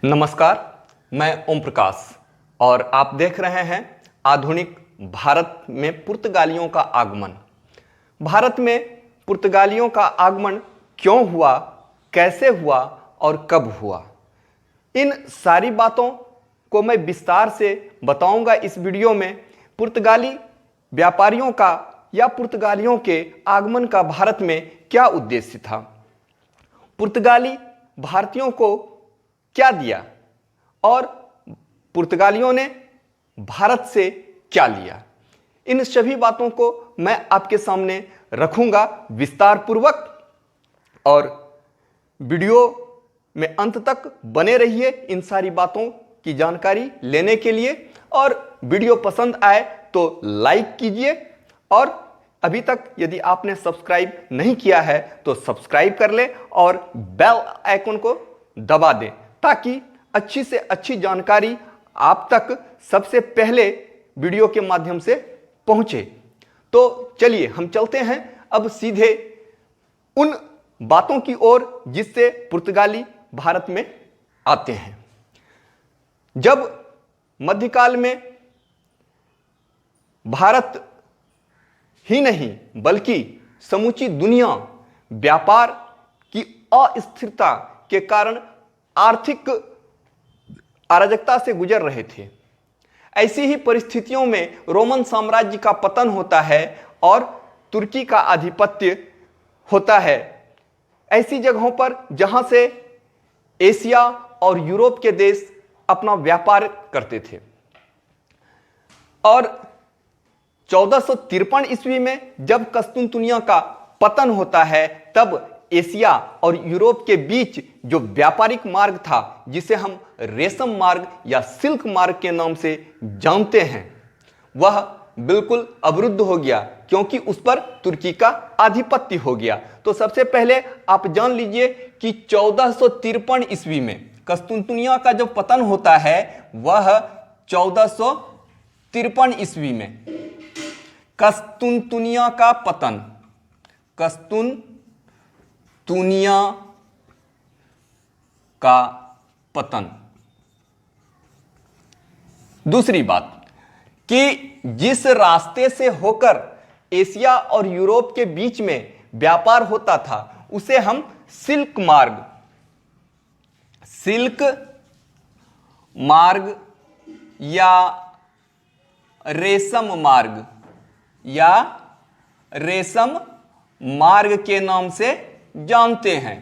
नमस्कार, मैं ओम प्रकाश और आप देख रहे हैं आधुनिक भारत में पुर्तगालियों का आगमन। भारत में पुर्तगालियों का आगमन क्यों हुआ, कैसे हुआ और कब हुआ, इन सारी बातों को मैं विस्तार से बताऊंगा इस वीडियो में। पुर्तगाली व्यापारियों का या पुर्तगालियों के आगमन का भारत में क्या उद्देश्य था, पुर्तगाली भारतीयों को क्या दिया और पुर्तगालियों ने भारत से क्या लिया, इन सभी बातों को मैं आपके सामने रखूंगा विस्तार पूर्वक। और वीडियो में अंत तक बने रहिए इन सारी बातों की जानकारी लेने के लिए। और वीडियो पसंद आए तो लाइक कीजिए और अभी तक यदि आपने सब्सक्राइब नहीं किया है तो सब्सक्राइब कर ले और बेल आइकन को दबा दें ताकि अच्छी से अच्छी जानकारी आप तक सबसे पहले वीडियो के माध्यम से पहुंचे। तो चलिए हम चलते हैं अब सीधे उन बातों की ओर जिससे पुर्तगाली भारत में आते हैं। जब मध्यकाल में भारत ही नहीं बल्कि समूची दुनिया व्यापार की अस्थिरता के कारण आर्थिक अराजकता से गुजर रहे थे, ऐसी ही परिस्थितियों में रोमन साम्राज्य का पतन होता है और तुर्की का आधिपत्य होता है। ऐसी जगहों पर जहां से एशिया और यूरोप के देश अपना व्यापार करते थे। और 1453 ईस्वी में जब कस्तुनतुनिया का पतन होता है तब एशिया और यूरोप के बीच जो व्यापारिक मार्ग था, जिसे हम रेशम मार्ग या सिल्क मार्ग के नाम से जानते हैं, वह बिल्कुल अवरुद्ध हो गया क्योंकि उस पर तुर्की का आधिपत्य हो गया। तो सबसे पहले आप जान लीजिए कि 1453 ईस्वी में कस्तुनतुनिया का जो पतन होता है वह 1453 ईस्वी में कस्तुनतुनिया का पतन, कस्तुनतुनिया का पतन। दूसरी बात कि जिस रास्ते से होकर एशिया और यूरोप के बीच में व्यापार होता था उसे हम सिल्क मार्ग या रेशम मार्ग के नाम से जानते हैं।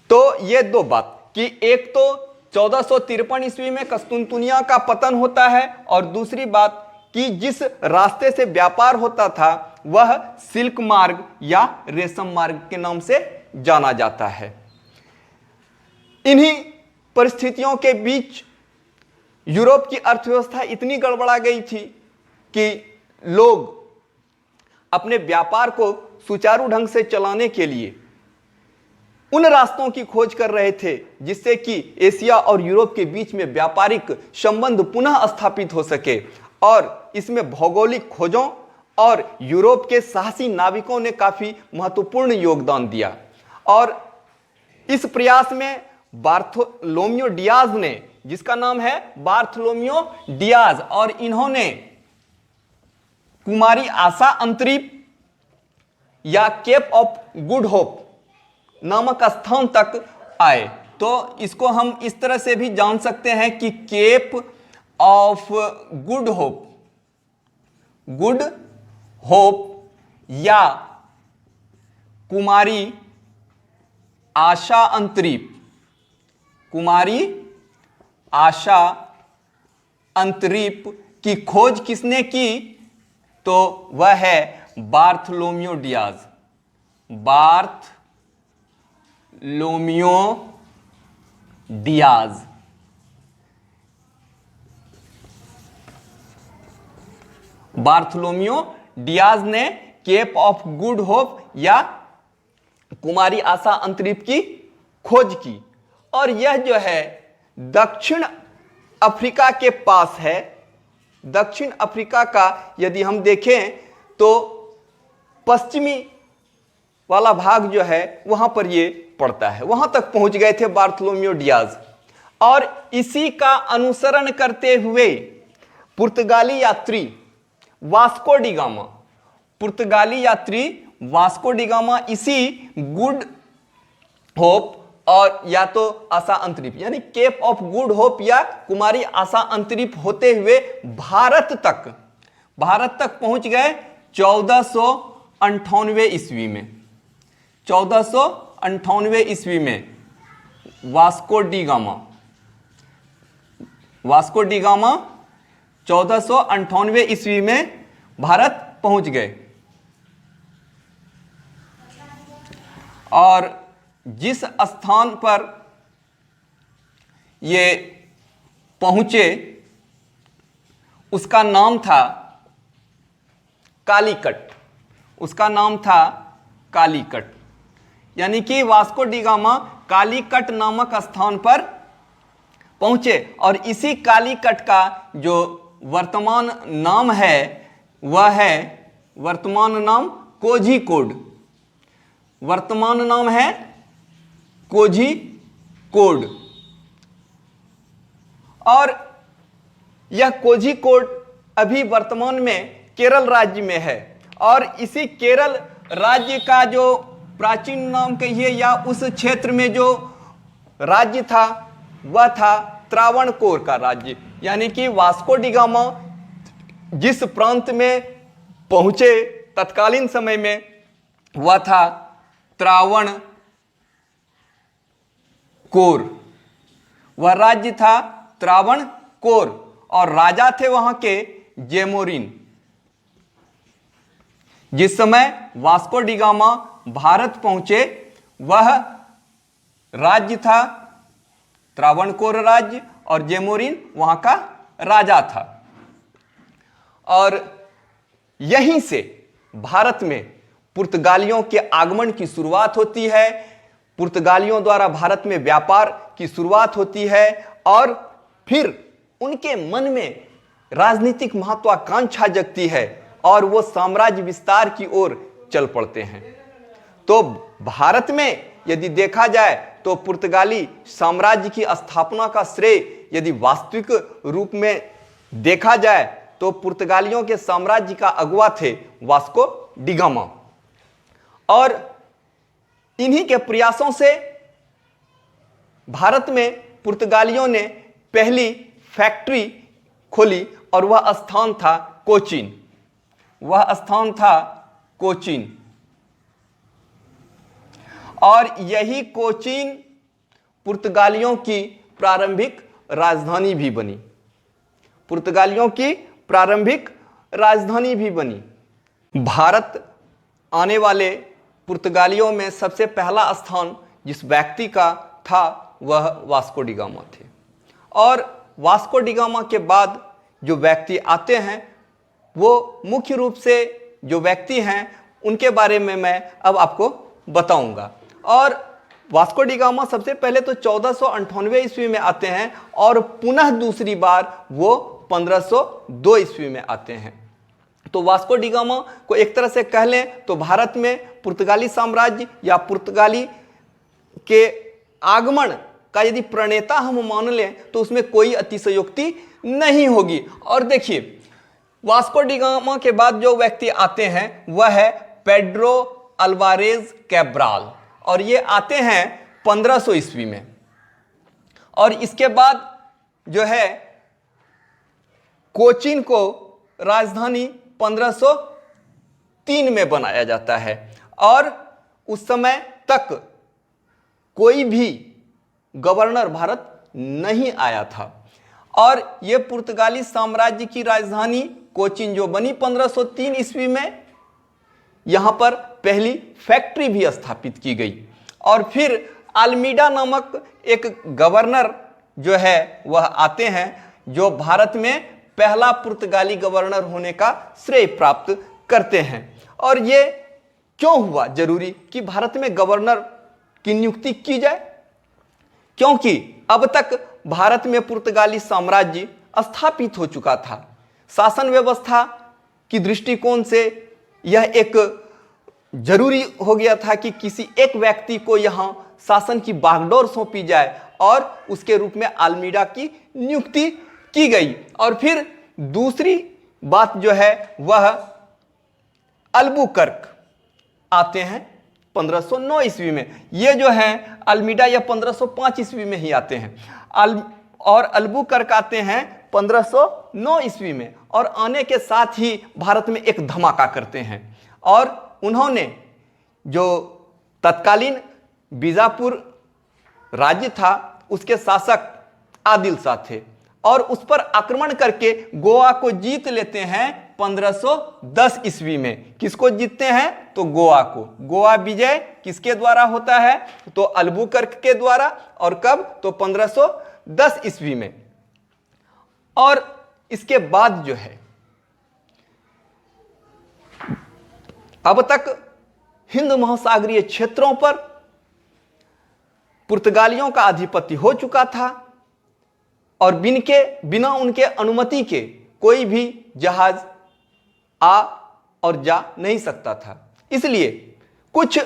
तो ये दो बात कि एक तो 1453 ईस्वी में कस्तुनतुनिया का पतन होता है और दूसरी बात कि जिस रास्ते से व्यापार होता था वह सिल्क मार्ग या रेशम मार्ग के नाम से जाना जाता है। इन्हीं परिस्थितियों के बीच यूरोप की अर्थव्यवस्था इतनी गड़बड़ा गई थी कि लोग अपने व्यापार को सुचारू ढंग से चलाने के लिए उन रास्तों की खोज कर रहे थे जिससे कि एशिया और यूरोप के बीच में व्यापारिक संबंध पुनः स्थापित हो सके। और इसमें भौगोलिक खोजों और यूरोप के साहसी नाविकों ने काफी महत्वपूर्ण योगदान दिया। और इस प्रयास में बार्थोलोम्यो डियाज ने, जिसका नाम है बार्थोलोम्यो डियाज, और इन्होंने कुमारी आशा अंतरीप या केप ऑफ गुड होप नामक स्थान तक आए। तो इसको हम इस तरह से भी जान सकते हैं कि केप ऑफ गुड होप या कुमारी आशा अंतरीप की खोज किसने की, तो वह है बार्थोलोम्यो डियाज। बार्थोलोम्यो डियाज ने केप ऑफ गुड होप या कुमारी आशा अंतरीप की खोज की। और यह जो है दक्षिण अफ्रीका के पास है। दक्षिण अफ्रीका का यदि हम देखें तो पश्चिमी वाला भाग जो है वहां पर ये पड़ता है। वहां तक पहुंच गए थे बार्थोलोम्यू डियाज, और इसी का अनुसरण करते हुए पुर्तगाली यात्री वास्को डी गामा, पुर्तगाली यात्री वास्को डी गामा इसी गुड होप और या तो आशा अंतरिप यानी केप ऑफ गुड होप या कुमारी आशा अंतरिप होते हुए भारत तक पहुंच गए 1498 ईस्वी में। 1498 ईस्वी में वास्को डी गामा 1498 ईस्वी में भारत पहुंच गए, और जिस स्थान पर ये पहुंचे उसका नाम था कालीकट, उसका नाम था कालीकट। यानी कि वास्को डी गामा कालीकट नामक स्थान पर पहुंचे, और इसी कालीकट का जो वर्तमान नाम है वह है, वर्तमान नाम कोझीकोड, वर्तमान नाम है कोझीकोड। और यह कोझीकोड अभी वर्तमान में केरल राज्य में है, और इसी केरल राज्य का जो प्राचीन नाम कहिए या उस क्षेत्र में जो राज्य था वह था त्रावणकोर का राज्य। यानी कि वास्को डी गामा जिस प्रांत में पहुंचे तत्कालीन समय में वह था त्रावणकोर, वह राज्य था त्रावणकोर, और राजा थे वहां के जेमोरिन। जिस समय वास्को डी गामा भारत पहुंचे वह राज्य था त्रावणकोर राज्य, और जेमोरिन वहां का राजा था। और यहीं से भारत में पुर्तगालियों के आगमन की शुरुआत होती है, पुर्तगालियों द्वारा भारत में व्यापार की शुरुआत होती है, और फिर उनके मन में राजनीतिक महत्वाकांक्षा जगती है और वो साम्राज्य विस्तार की ओर चल पड़ते हैं। तो भारत में यदि देखा जाए तो पुर्तगाली साम्राज्य की स्थापना का श्रेय यदि वास्तविक रूप में देखा जाए तो पुर्तगालियों के साम्राज्य का अगुवा थे वास्को डी गामा, और इन्हीं के प्रयासों से भारत में पुर्तगालियों ने पहली फैक्ट्री खोली, और वह स्थान था कोचीन, वह स्थान था कोचीन। और यही कोचीन पुर्तगालियों की प्रारंभिक राजधानी भी बनी, पुर्तगालियों की प्रारंभिक राजधानी भी बनी। भारत आने वाले पुर्तगालियों में सबसे पहला स्थान जिस व्यक्ति का था वह वास्को डी गामा थे, और वास्को डी गामा के बाद जो व्यक्ति आते हैं वो मुख्य रूप से जो व्यक्ति हैं उनके बारे में मैं अब आपको बताऊंगा। और वास्को डी गामा सबसे पहले तो 1498 ईस्वी में आते हैं, और पुनः दूसरी बार वो 1502 ईस्वी में आते हैं। तो वास्को डी गामा को एक तरह से कह लें तो भारत में पुर्तगाली साम्राज्य या पुर्तगाली के आगमन का यदि प्रणेता हम मान लें तो उसमें कोई अतिशयोक्ति नहीं होगी। और देखिए वास्को डी गामा के बाद जो व्यक्ति आते हैं वह है पेड्रो अल्वारेज कैब्राल, और ये आते हैं 1500 ईस्वी में। और इसके बाद जो है कोचीन को राजधानी 1503 में बनाया जाता है, और उस समय तक कोई भी गवर्नर भारत नहीं आया था। और यह पुर्तगाली साम्राज्य की राजधानी कोचीन जो बनी 1503 ईस्वी में, यहां पर पहली फैक्ट्री भी स्थापित की गई। और फिर अल्मीडा नामक एक गवर्नर जो है वह आते हैं, जो भारत में पहला पुर्तगाली गवर्नर होने का श्रेय प्राप्त करते हैं। और ये क्यों हुआ जरूरी कि भारत में गवर्नर की नियुक्ति की जाए? क्योंकि अब तक भारत में पुर्तगाली साम्राज्य स्थापित हो चुका था। शासन व्यवस्था की दृष्टिकोण से यह एक जरूरी हो गया था कि किसी एक व्यक्ति को यहाँ शासन की बागडोर सौंपी जाए और उसके रूप में अल्मीडा की नियुक्ति की गई। और फिर दूसरी बात जो है वह अल्बुकर्क आते हैं 1509 ईस्वी में। ये जो है अल्मीडा या 1505 ईस्वी में ही आते हैं और अल्बुकर्क आते हैं 1509 ईस्वी में। और आने के साथ ही भारत में एक धमाका करते हैं और उन्होंने जो तत्कालीन बीजापुर राज्य था उसके शासक आदिल शाह थे और उस पर आक्रमण करके गोवा को जीत लेते हैं 1510 ईस्वी में। किसको जीतते हैं? तो गोवा को। गोवा विजय किसके द्वारा होता है? तो अल्बुकर्क के द्वारा। और कब? तो 1510 ईस्वी में। और इसके बाद जो है अब तक हिंद महासागरीय क्षेत्रों पर पुर्तगालियों का आधिपत्य हो चुका था और बिना उनके अनुमति के कोई भी जहाज आ और जा नहीं सकता था। इसलिए कुछ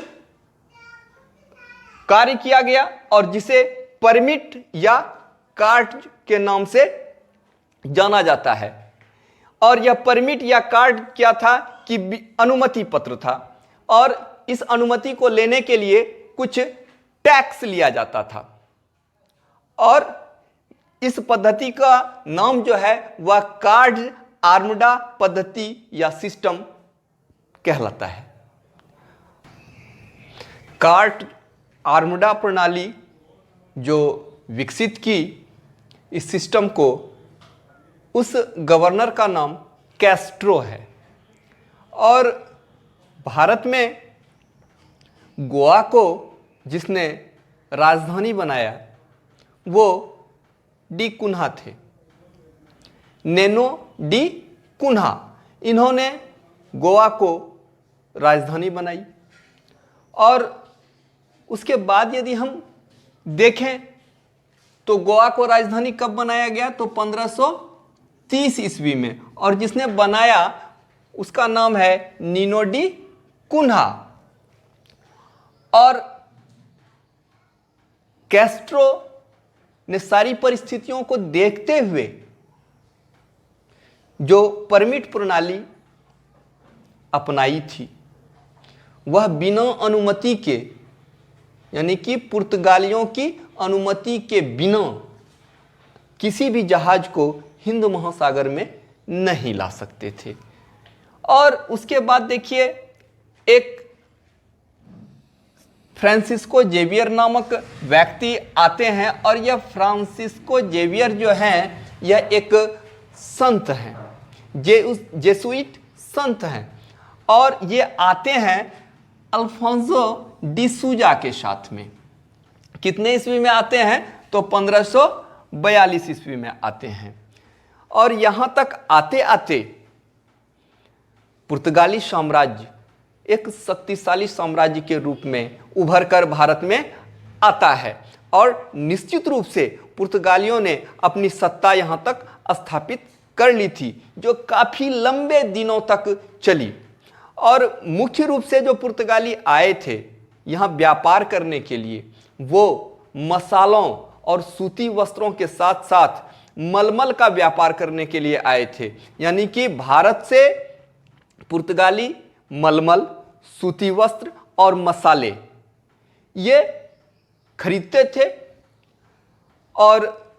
कार्य किया गया और जिसे परमिट या कार्ड के नाम से जाना जाता है। और यह परमिट या कार्ड क्या था कि अनुमति पत्र था और इस अनुमति को लेने के लिए कुछ टैक्स लिया जाता था और इस पद्धति का नाम जो है वह कार्ड आर्मडा पद्धति या सिस्टम कहलाता है। कार्ड आर्मडा प्रणाली जो विकसित की, इस सिस्टम को, उस गवर्नर का नाम कैस्ट्रो है। और भारत में गोवा को जिसने राजधानी बनाया वो डी कुन्हा थे, नैनो डी कुन्हा। इन्होंने गोवा को राजधानी बनाई। और उसके बाद यदि हम देखें तो गोवा को राजधानी कब बनाया गया? तो 1530 ईस्वी में। और जिसने बनाया उसका नाम है नीनो डी कुन्हा। और कैस्ट्रो ने सारी परिस्थितियों को देखते हुए जो परमिट प्रणाली अपनाई थी वह बिना अनुमति के, यानी कि पुर्तगालियों की अनुमति के बिना किसी भी जहाज को हिंद महासागर में नहीं ला सकते थे। और उसके बाद देखिए एक फ्रांसिस्को जेवियर नामक व्यक्ति आते हैं और यह फ्रांसिस्को जेवियर जो हैं यह एक संत हैं, जेसुइट संत हैं। और ये आते हैं अल्फोंसो डी सूजा के साथ में। कितने ईस्वी में आते हैं? तो 1542 ईस्वी में आते हैं। और यहां तक आते आते पुर्तगाली साम्राज्य एक शक्तिशाली साम्राज्य के रूप में उभर कर भारत में आता है और निश्चित रूप से पुर्तगालियों ने अपनी सत्ता यहां तक स्थापित कर ली थी जो काफी लंबे दिनों तक चली। और मुख्य रूप से जो पुर्तगाली आए थे यहां व्यापार करने के लिए, वो मसालों और सूती वस्त्रों के साथ साथ मलमल का व्यापार करने के लिए आए थे। यानी कि भारत से पुर्तगाली मलमल, सूती वस्त्र और मसाले ये खरीदते थे। और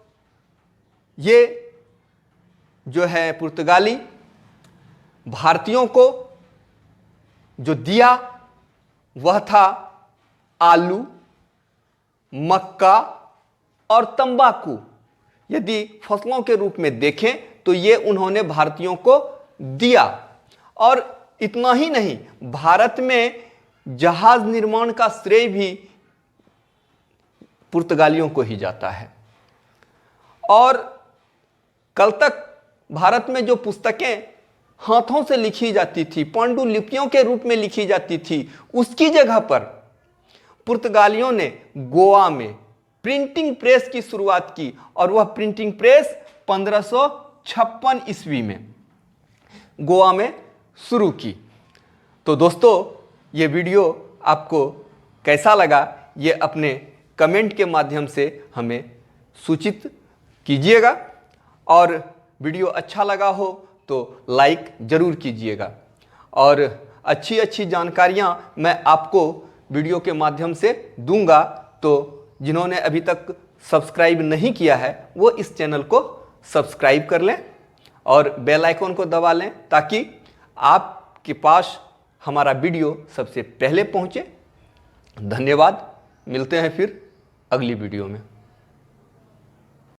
ये जो है पुर्तगाली भारतीयों को जो दिया वह था आलू, मक्का और तंबाकू। यदि फसलों के रूप में देखें तो ये उन्होंने भारतीयों को दिया। और इतना ही नहीं, भारत में जहाज निर्माण का श्रेय भी पुर्तगालियों को ही जाता है। और कल तक भारत में जो पुस्तकें हाथों से लिखी जाती थी, पांडुलिपियों के रूप में लिखी जाती थी, उसकी जगह पर पुर्तगालियों ने गोवा में प्रिंटिंग प्रेस की शुरुआत की। और वह प्रिंटिंग प्रेस 1556 ईस्वी में गोवा में शुरू की। तो दोस्तों, ये वीडियो आपको कैसा लगा ये अपने कमेंट के माध्यम से हमें सूचित कीजिएगा, और वीडियो अच्छा लगा हो तो लाइक ज़रूर कीजिएगा। और अच्छी अच्छी जानकारियाँ मैं आपको वीडियो के माध्यम से दूंगा, तो जिन्होंने अभी तक सब्सक्राइब नहीं किया है वो इस चैनल को सब्सक्राइब कर लें और बेल आइकन को दबा लें, ताकि आपके पास हमारा वीडियो सबसे पहले पहुंचे। धन्यवाद, मिलते हैं फिर अगली वीडियो में।